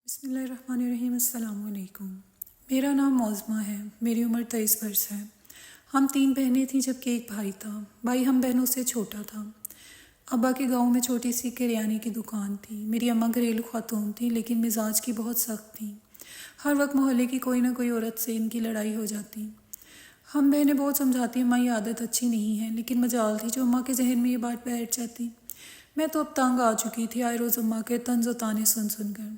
بسم اللہ الرحمن الرحیم۔ السلام علیکم۔ میرا نام موزمہ ہے، میری عمر 23 برس ہے۔ ہم 3 بہنیں تھیں جبکہ ایک بھائی تھا۔ بھائی ہم بہنوں سے چھوٹا تھا۔ ابا کے گاؤں میں چھوٹی سی کریانے کی دکان تھی۔ میری اماں گھریلو خاتون تھیں لیکن مزاج کی بہت سخت تھیں۔ ہر وقت محلے کی کوئی نہ کوئی عورت سے ان کی لڑائی ہو جاتی۔ ہم بہنیں بہت سمجھاتی اماں یہ عادت اچھی نہیں ہے، لیکن مجال تھی جو اماں کے ذہن میں یہ بات بیٹھ جاتی۔ میں تو اب تنگ آ چکی تھی آئے روز اماں کے طنز و طعنے سن سن کر۔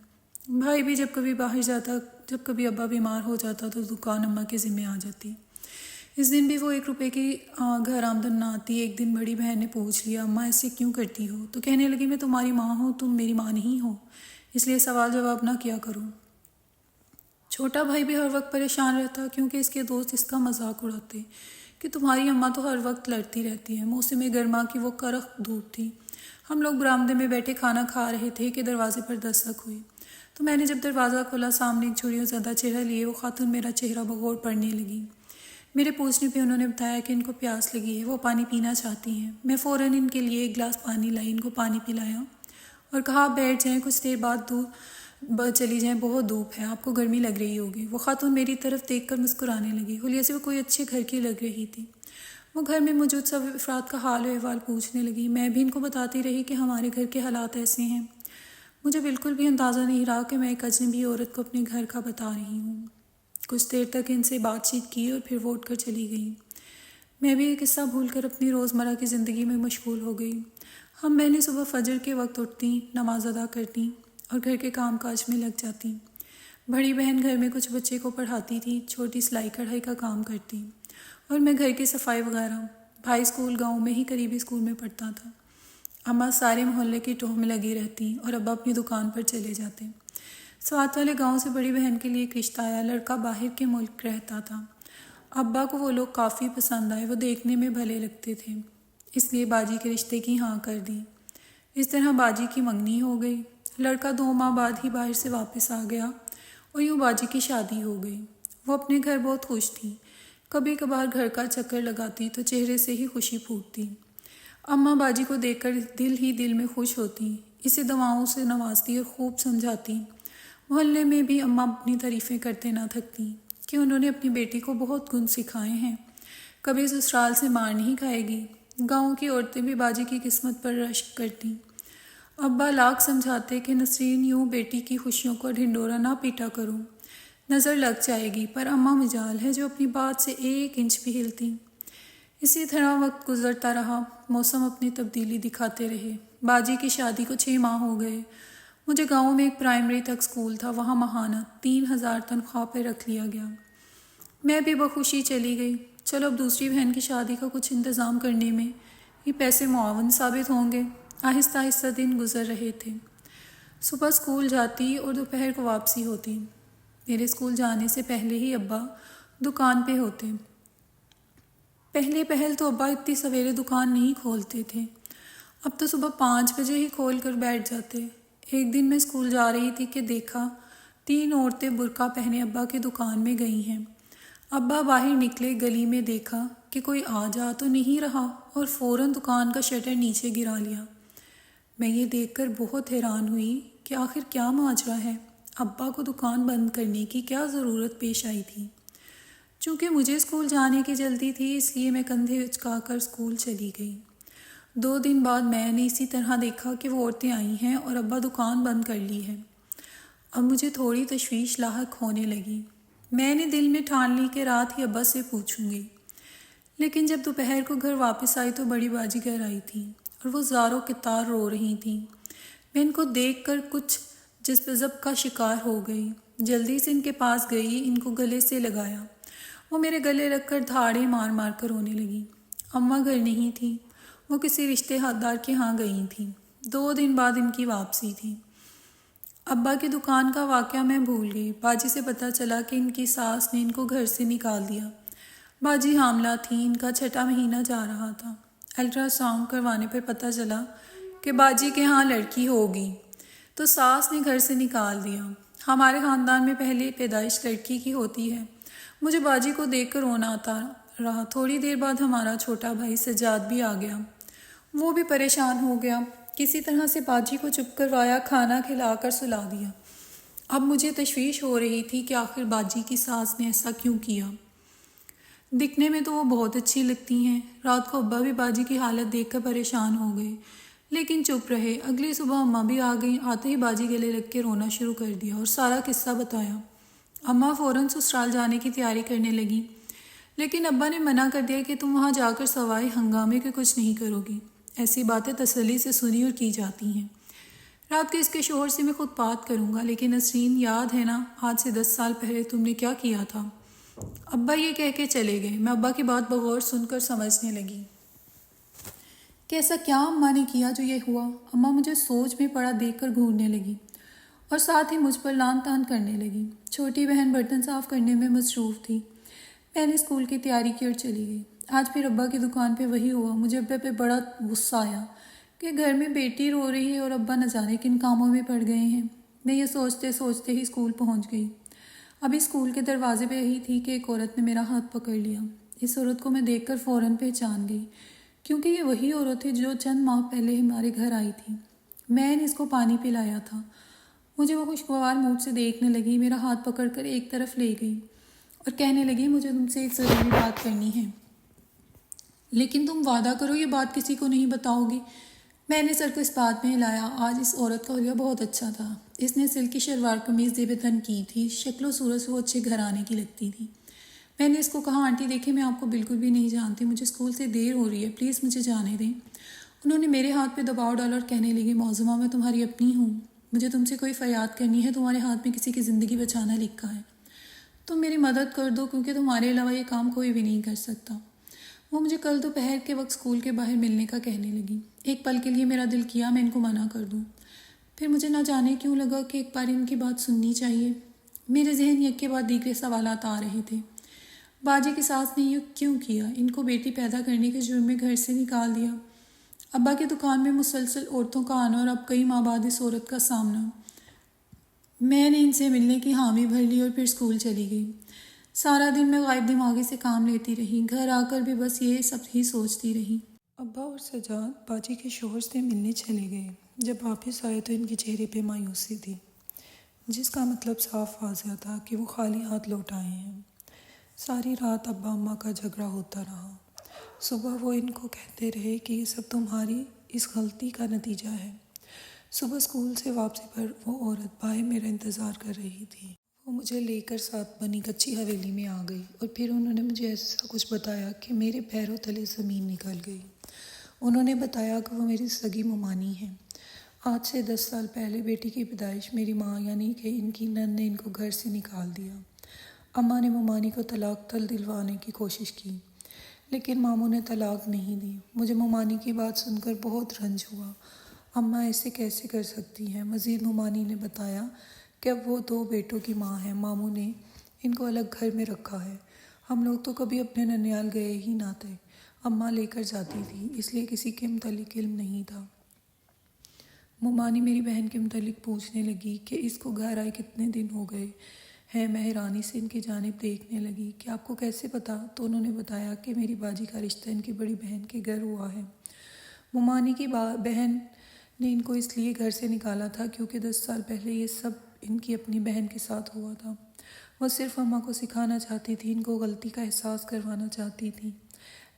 بھائی بھی جب کبھی باہر جاتا، جب کبھی ابا بیمار ہو جاتا تو دکان اماں کے ذمہ آ جاتی۔ اس دن بھی وہ 1 روپے کی گھر آمدن نہ آتی۔ ایک دن بڑی بہن نے پوچھ لیا، اماں ایسے کیوں کرتی ہو؟ تو کہنے لگی، میں تمہاری ماں ہوں، تم میری ماں نہیں ہو، اس لیے سوال جواب نہ کیا کرو۔ چھوٹا بھائی بھی ہر وقت پریشان رہتا کیونکہ اس کے دوست اس کا مذاق اڑاتے کہ تمہاری اماں تو ہر وقت لڑتی رہتی ہے۔ موسم گرما کی وہ کرخ دھوپ تھی۔ ہم لوگ برآمدے میں بیٹھے کھانا کھا رہے تھے کہ دروازے پر دستک ہوئی۔ تو میں نے جب دروازہ کھولا، سامنے ایک چھوڑی زیادہ چہرہ لیے وہ خاتون میرا چہرہ بغور پڑھنے لگی۔ میرے پوچھنے پہ انہوں نے بتایا کہ ان کو پیاس لگی ہے، وہ پانی پینا چاہتی ہیں۔ میں فوراً ان کے لیے 1 گلاس پانی لائی، ان کو پانی پلایا اور کہا آپ بیٹھ جائیں، کچھ دیر بعد چلی جائیں، بہت دھوپ ہے، آپ کو گرمی لگ رہی ہوگی۔ وہ خاتون میری طرف دیکھ کر مسکرانے لگی، حلیے سے وہ کوئی اچھے گھر کی لگ رہی تھی۔ وہ گھر میں موجود سب افراد کا حال و احوال پوچھنے لگی۔ میں بھی ان کو بتاتی رہی کہ ہمارے گھر کے حالات ایسے ہیں۔ مجھے بالکل بھی اندازہ نہیں رہا کہ میں ایک اجنبی عورت کو اپنے گھر کا بتا رہی ہوں۔ کچھ دیر تک ان سے بات چیت کی اور پھر وہ اٹھ کر چلی گئی۔ میں بھی یہ قصہ بھول کر اپنی روزمرہ کی زندگی میں مشغول ہو گئی۔ ہم بہنیں صبح فجر کے وقت اٹھتیں، نماز ادا کرتیں اور گھر کے کام کاج میں لگ جاتی۔ بڑی بہن گھر میں کچھ بچے کو پڑھاتی تھی، چھوٹی سلائی کڑھائی کا کام کرتی اور میں گھر کی صفائی وغیرہ۔ بھائی اسکول گاؤں میں ہی قریبی اسکول میں پڑھتا تھا۔ اماں سارے محلے کی ٹوہ میں لگی رہتی اور ابا اپنی دکان پر چلے جاتے۔ سوات والے گاؤں سے بڑی بہن کے لیے ایک رشتہ آیا، لڑکا باہر کے ملک رہتا تھا۔ ابا کو وہ لوگ کافی پسند آئے، وہ دیکھنے میں بھلے لگتے تھے، اس لیے باجی کے رشتے کی ہاں کر دی۔ اس طرح باجی کی منگنی ہو گئی۔ لڑکا 2 ماہ بعد ہی باہر سے واپس آ گیا اور یوں باجی کی شادی ہو گئی۔ وہ اپنے گھر بہت خوش تھی، کبھی کبھار گھر کا چکر لگاتی تو چہرے سے ہی خوشی پھوٹتی۔ اماں باجی کو دیکھ کر دل ہی دل میں خوش ہوتی، اسے دعاؤں سے نوازتی اور خوب سمجھاتی۔ محلے میں بھی اماں اپنی تعریفیں کرتے نہ تھکتی کہ انہوں نے اپنی بیٹی کو بہت گن سکھائے ہیں، کبھی سسرال سے مار نہیں کھائے گی۔ گاؤں کی عورتیں بھی باجی کی قسمت پر رشک کرتی۔ ابا لاکھ سمجھاتے کہ نسرین یوں بیٹی کی خوشیوں کو ڈھنڈورا نہ پیٹا کرو، نظر لگ جائے گی، پر اماں مجال ہے جو اپنی بات سے 1 انچ بھی ہلتی۔ اسی طرح وقت گزرتا رہا، موسم اپنی تبدیلی دکھاتے رہے۔ باجی کی شادی کو 6 ماہ ہو گئے۔ مجھے گاؤں میں ایک پرائمری تک اسکول تھا، وہاں ماہانہ 3000 تنخواہ پہ رکھ لیا گیا۔ میں بھی بخوشی چلی گئی۔ چلو اب دوسری بہن کی شادی کا کچھ انتظام کرنے میں یہ پیسے معاون ثابت ہوں گے۔ آہستہ آہستہ دن گزر رہے تھے۔ صبح اسکول جاتی اور دوپہر کو واپسی ہوتی۔ میرے اسکول جانے سے پہلے ہی ابا دکان پہ ہوتے۔ پہل تو ابا اتنی سویرے دکان نہیں کھولتے تھے، اب تو صبح 5 بجے ہی کھول کر بیٹھ جاتے۔ ایک دن میں اسکول جا رہی تھی کہ دیکھا 3 عورتیں برقع پہنے ابا کی دکان میں گئی ہیں۔ ابا باہر نکلے، گلی میں دیکھا کہ کوئی آ جا تو نہیں رہا اور فوراً دکان کا شٹر نیچے گرا لیا۔ میں یہ دیکھ کر بہت حیران ہوئی کہ آخر کیا ماجرا ہے، ابا کو دکان بند کرنے کی کیا ضرورت پیش آئی تھی۔ چونکہ مجھے اسکول جانے کی جلدی تھی، اس لیے میں کندھے اچکا کر اسکول چلی گئی۔ 2 دن بعد میں نے اسی طرح دیکھا کہ وہ عورتیں آئی ہیں اور ابا دکان بند کر لی ہے۔ اب مجھے تھوڑی تشویش لاحق ہونے لگی۔ میں نے دل میں ٹھان لی کہ رات ہی ابا سے پوچھوں گی۔ لیکن جب دوپہر کو گھر واپس آئی تو بڑی باجی گھر آئی تھی اور وہ زاروں کے تار رو رہی تھیں۔ میں ان کو دیکھ کر کچھ جذب کا شکار ہو گئی۔ جلدی سے ان کے پاس گئی، ان کو گلے سے لگایا۔ وہ میرے گلے رکھ کر دھاڑے مار مار کر رونے لگی۔ اماں گھر نہیں تھی، وہ کسی رشتے دار کے ہاں گئی تھیں۔ 2 دن بعد ان کی واپسی تھی۔ ابا کی دکان کا واقعہ میں بھول گئی۔ باجی سے پتہ چلا کہ ان کی ساس نے ان کو گھر سے نکال دیا۔ باجی حاملہ تھیں، ان کا 6واں مہینہ جا رہا تھا۔ الٹرا ساؤنڈ کروانے پر پتہ چلا کہ باجی کے ہاں لڑکی ہوگی، تو ساس نے گھر سے نکال دیا۔ ہمارے خاندان میں پہلی پیدائش لڑکی کی ہوتی ہے۔ مجھے باجی کو دیکھ کر رونا آتا رہا۔ تھوڑی دیر بعد ہمارا چھوٹا بھائی سجاد بھی آ گیا۔ وہ بھی پریشان ہو گیا۔ کسی طرح سے باجی کو چپ کروایا، کھانا کھلا کر سلا دیا۔ اب مجھے تشویش ہو رہی تھی کہ آخر باجی کی ساس نے ایسا کیوں کیا۔ دکھنے میں تو وہ بہت اچھی لگتی ہیں۔ رات کو ابا بھی باجی کی حالت دیکھ کر پریشان ہو گئے، لیکن چپ رہے۔ اگلی صبح اماں بھی آ گئیں۔ آتے ہی باجی گلے لگ کے رونا شروع کر دیا اور سارا قصہ بتایا۔ اماں فوراً سسرال جانے کی تیاری کرنے لگیں، لیکن ابا نے منع کر دیا کہ تم وہاں جا کر سوائے ہنگامے کے کچھ نہیں کرو گی۔ ایسی باتیں تسلی سے سنی اور کی جاتی ہیں۔ رات کو اس کے شوہر سے میں خود بات کروں گا، لیکن نسرین یاد ہے نا آج سے 10 سال پہلے تم نے کیا کیا تھا؟ ابا یہ کہہ کے چلے گئے۔ میں ابا کی بات بغور سن کر سمجھنے لگی کہ ایسا کیا اماں نے کیا جو یہ ہوا۔ اماں مجھے سوچ میں پڑا دیکھ کر گھورنے لگی اور ساتھ ہی مجھ پر لان تان کرنے لگی۔ چھوٹی بہن برتن صاف کرنے میں مصروف تھی۔ میں نے اسکول کی تیاری کی اور چلی گئی۔ آج پھر ابا کی دکان پہ وہی ہوا۔ مجھے ابا پہ بڑا غصہ آیا کہ گھر میں بیٹی رو رہی ہے اور ابا نہ جانے کن کاموں میں پڑ گئے ہیں۔ میں یہ سوچتے سوچتے ہی اسکول پہنچ گئی۔ ابھی اسکول کے دروازے پہ ہی تھی کہ ایک عورت نے میرا ہاتھ پکڑ لیا۔ اس عورت کو میں دیکھ کر فوراً پہچان گئی، کیونکہ یہ وہی عورت تھی جو چند ماہ پہلے ہمارے گھر آئی تھی۔ میں نے اس کو پانی پلایا تھا۔ مجھے وہ خوشگوار موڈ سے دیکھنے لگی، میرا ہاتھ پکڑ کر ایک طرف لے گئی اور کہنے لگی مجھے تم سے ایک ضروری بات کرنی ہے، لیکن تم وعدہ کرو یہ بات کسی کو نہیں بتاؤ گی۔ میں نے سر کو اس بات میں ہلایا۔ آج اس عورت کا حلیہ بہت اچھا تھا۔ اس نے سلک کی شلوار قمیض زیب تن کی تھی۔ شکل و صورت سے وہ اچھے گھرانے کی لگتی تھی۔ میں نے اس کو کہا آنٹی دیکھیں میں آپ کو بالکل بھی نہیں جانتی، مجھے اسکول سے دیر ہو رہی ہے، پلیز مجھے جانے دیں۔ انہوں نے میرے ہاتھ پہ دباؤ ڈالا اور کہنے لگی معظمہ میں تمہاری اپنی ہوں، مجھے تم سے کوئی فریاد کرنی ہے، تمہارے ہاتھ میں کسی کی زندگی بچانا لکھا ہے، تم میری مدد کر دو کیونکہ تمہارے علاوہ یہ کام کوئی بھی نہیں کر سکتا۔ وہ مجھے کل دوپہر کے وقت اسکول کے باہر ملنے کا کہنے لگی۔ ایک پل کے لیے میرا دل کیا میں ان کو منع کر دوں، پھر مجھے نہ جانے کیوں لگا کہ ایک بار ان کی بات سننی چاہیے۔ میرے ذہن یک کے بعد دیگرے سوالات آ رہے تھے۔ باجی کی ساس نے یہ کیوں کیا؟ ان کو بیٹی پیدا کرنے کے جرم میں گھر سے نکال دیا۔ ابا کی دکان میں مسلسل عورتوں کا آنا اور اب کئی ماہ بعد اس عورت کا سامنا۔ میں نے ان سے ملنے کی حامی بھر لی اور پھر اسکول چلی گئی۔ سارا دن میں غائب دماغی سے کام لیتی رہی، گھر آ کر بھی بس یہ سب ہی سوچتی رہی۔ ابا اور سجاد باجی کے شوہر سے ملنے چلے گئے۔ جب واپس آئے تو ان کے چہرے پہ مایوسی تھی، جس کا مطلب صاف واضح تھا کہ وہ خالی ہاتھ لوٹ آئے ہیں۔ ساری رات ابا اماں کا جھگڑا ہوتا رہا۔ صبح وہ ان کو کہتے رہے کہ یہ سب تمہاری اس غلطی کا نتیجہ ہے۔ صبح اسکول سے واپسی پر وہ عورت باہر میرا انتظار کر رہی تھی۔ وہ مجھے لے کر ساتھ بنی کچی حویلی میں آ گئی اور پھر انہوں نے مجھے ایسا کچھ بتایا کہ میرے پیروں تلے زمین نکل گئی۔ انہوں نے بتایا کہ وہ میری سگی ممانی ہیں۔ آج سے 10 سال پہلے بیٹی کی پیدائش میری ماں یعنی کہ ان کی نند نے ان کو گھر سے نکال دیا۔ اماں نے ممانی کو طلاق دلوانے کی کوشش کی، لیکن ماموں نے طلاق نہیں دی۔ مجھے ممانی کی بات سن کر بہت رنج ہوا۔ اماں ایسے کیسے کر سکتی ہیں؟ مزید ممانی نے بتایا کہ اب وہ 2 بیٹوں کی ماں ہیں، ماموں نے ان کو الگ گھر میں رکھا ہے۔ ہم لوگ تو کبھی اپنے ننیال گئے ہی نہ تھے، اماں لے کر جاتی تھی، اس لیے کسی کے متعلق علم نہیں تھا۔ ممانی میری بہن کے متعلق پوچھنے لگی کہ اس کو گھر آئے کتنے دن ہو گئے ہیں۔ میں حیرانی سے ان کی جانب دیکھنے لگی کہ آپ کو کیسے پتا؟ تو انہوں نے بتایا کہ میری باجی کا رشتہ ان کی بڑی بہن کے گھر ہوا ہے۔ ممانی کی بہن نے ان کو اس لیے گھر سے نکالا تھا کیونکہ 10 سال پہلے یہ سب ان کی اپنی بہن کے ساتھ ہوا تھا۔ وہ صرف اماں کو سکھانا چاہتی تھی، ان کو غلطی کا احساس کروانا چاہتی تھی۔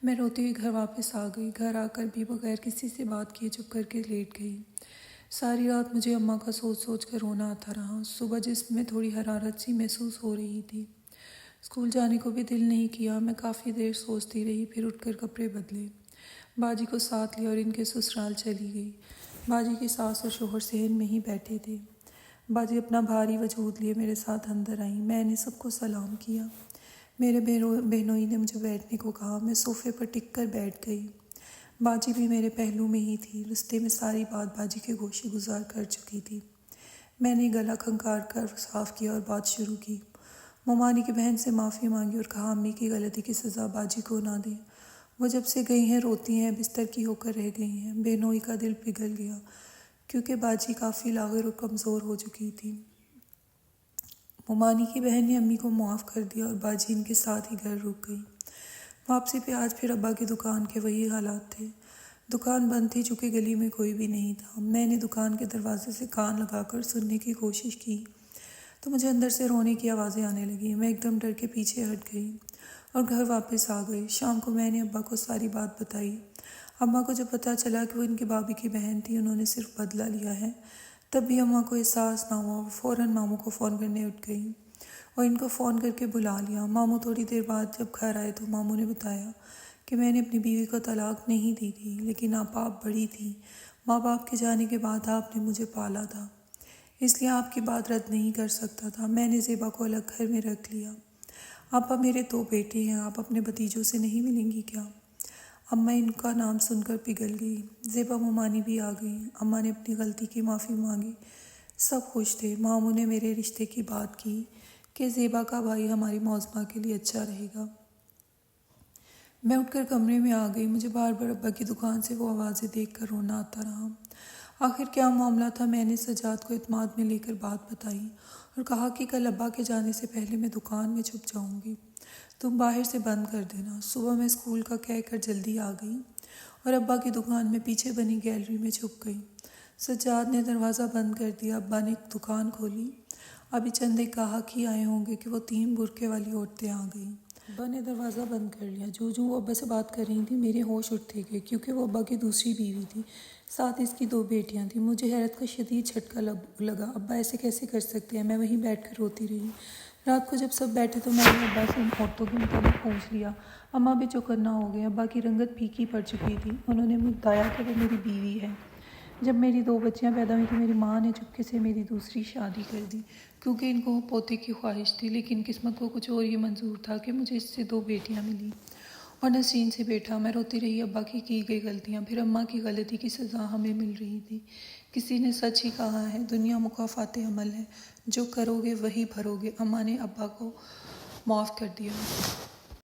میں روتی ہوئی گھر واپس آ گئی۔ گھر آ کر بھی بغیر کسی سے بات کیے چپ کر کے لیٹ گئی۔ ساری رات مجھے اماں کا سوچ سوچ کر رونا آتا رہا۔ صبح جسم میں تھوڑی حرارت سی محسوس ہو رہی تھی۔ اسکول جانے کو بھی دل نہیں کیا۔ میں کافی دیر سوچتی رہی، پھر اٹھ کر کپڑے بدلے، باجی کو ساتھ لیا اور ان کے سسرال چلی گئی۔ باجی کی ساس اور شوہر صحن میں ہی بیٹھے تھے۔ باجی اپنا بھاری وجود لیے میرے ساتھ اندر آئیں۔ میں نے سب کو سلام کیا۔ میرے بہنوئی نے مجھے بیٹھنے کو کہا۔ میں صوفے پر ٹک کر بیٹھ گئی۔ باجی بھی میرے پہلو میں ہی تھی۔ رستے میں ساری بات باجی کے گوشے گزار کر چکی تھی۔ میں نے گلا کھنکار کر صاف کیا اور بات شروع کی۔ ممانی کی بہن سے معافی مانگی اور کہا امی کی غلطی کی سزا باجی کو نہ دیں، وہ جب سے گئی ہیں روتی ہیں، بستر کی ہو کر رہ گئی ہیں۔ بہنوئی کا دل پگھل گیا کیونکہ باجی کافی لاغر اور کمزور ہو چکی تھی۔ ممانی کی بہن نے امی کو معاف کر دیا اور باجی ان کے ساتھ ہی گھر رک گئی۔ واپسی پہ آج پھر ابا کی دکان کے وہی حالات تھے۔ دکان بند تھی چونکہ گلی میں کوئی بھی نہیں تھا۔ میں نے دکان کے دروازے سے کان لگا کر سننے کی کوشش کی۔ تو مجھے اندر سے رونے کی آوازیں آنے لگیں۔ میں ایک دم ڈر کے پیچھے ہٹ گئی اور گھر واپس آ گئی۔ شام کو میں نے ابا کو ساری بات بتائی۔ اماں کو جب پتہ چلا کہ وہ ان کے بھابھی کی بہن تھی، انہوں نے صرف بدلہ لیا ہے، تب بھی اماں کو احساس نہ ہوا۔ وہ فوراً ماموں کو فون کرنے اٹھ گئی اور ان کو فون کر کے بلا لیا۔ ماموں تھوڑی دیر بعد جب گھر آئے تو ماموں نے بتایا کہ میں نے اپنی بیوی کو طلاق نہیں دی تھی، لیکن آپ بڑی تھی، ماں باپ کے جانے کے بعد آپ نے مجھے پالا تھا، اس لیے آپ کی بات رد نہیں کر سکتا تھا۔ میں نے زیبا کو الگ گھر میں رکھ لیا۔ آپا میرے 2 بیٹے ہیں، آپ اپنے بھتیجوں سے نہیں ملیں گی کیا؟ اماں ان کا نام سن کر پگھل گئی۔ زیبا ممانی بھی آ گئی۔ اماں نے اپنی غلطی کی معافی مانگی۔ سب خوش تھے۔ ماموں نے میرے رشتے کی بات کی کہ زیبا کا بھائی ہماری معظمہ کے لیے اچھا رہے گا۔ میں اٹھ کر کمرے میں آ گئی۔ مجھے بار بار ابا کی دکان سے وہ آوازیں دیکھ کر رونا آتا رہا۔ آخر کیا معاملہ تھا؟ میں نے سجاد کو اعتماد میں لے کر بات بتائی اور کہا کہ کل ابا کے جانے سے پہلے میں دکان میں چھپ جاؤں گی، تم باہر سے بند کر دینا۔ صبح میں اسکول کا کہہ کر جلدی آ گئی اور ابا کی دکان میں پیچھے بنی گیلری میں چھپ گئی۔ سجاد نے دروازہ بند کر دیا۔ ابا نے دکان کھولی۔ ابھی چند ایک گاہک ہی آئے ہوں گے کہ وہ 3 برقعے والی عورتیں آ گئیں۔ ابا نے دروازہ بند کر لیا۔ جو وہ ابا سے بات کر رہی تھیں، میرے ہوش اٹھتے گئے، کیونکہ وہ ابا کی دوسری بیوی تھی، ساتھ اس کی 2 بیٹیاں تھیں۔ مجھے حیرت کا شدید جھٹکا لگا۔ ابا ایسے کیسے کر سکتے ہیں؟ میں وہیں بیٹھ کر روتی رہی۔ رات کو جب سب بیٹھے تو میں نے ابا سے ان عورتوں کے متعلق پوچھ لیا۔ اماں بھی چوکنا ہو گئے۔ ابا کی رنگت پھیکی پڑ چکی تھی۔ انہوں نے بتایا کہ وہ میری بیوی ہے۔ جب میری 2 بچیاں پیدا ہوئی تو میری ماں نے چپکے سے میری دوسری شادی کر دی، کیونکہ ان کو پوتے کی خواہش تھی، لیکن قسمت کو کچھ اور ہی منظور تھا کہ مجھے اس سے 2 بیٹیاں ملیں اور نسرین سے بیٹا۔ میں روتی رہی۔ ابا کی گئی غلطیاں، پھر اماں کی غلطی کی سزا ہمیں مل رہی تھی۔ کسی نے سچ ہی کہا ہے، دنیا مکافات عمل ہے، جو کرو گے وہی بھرو گے۔ اماں نے ابا کو معاف کر دیا۔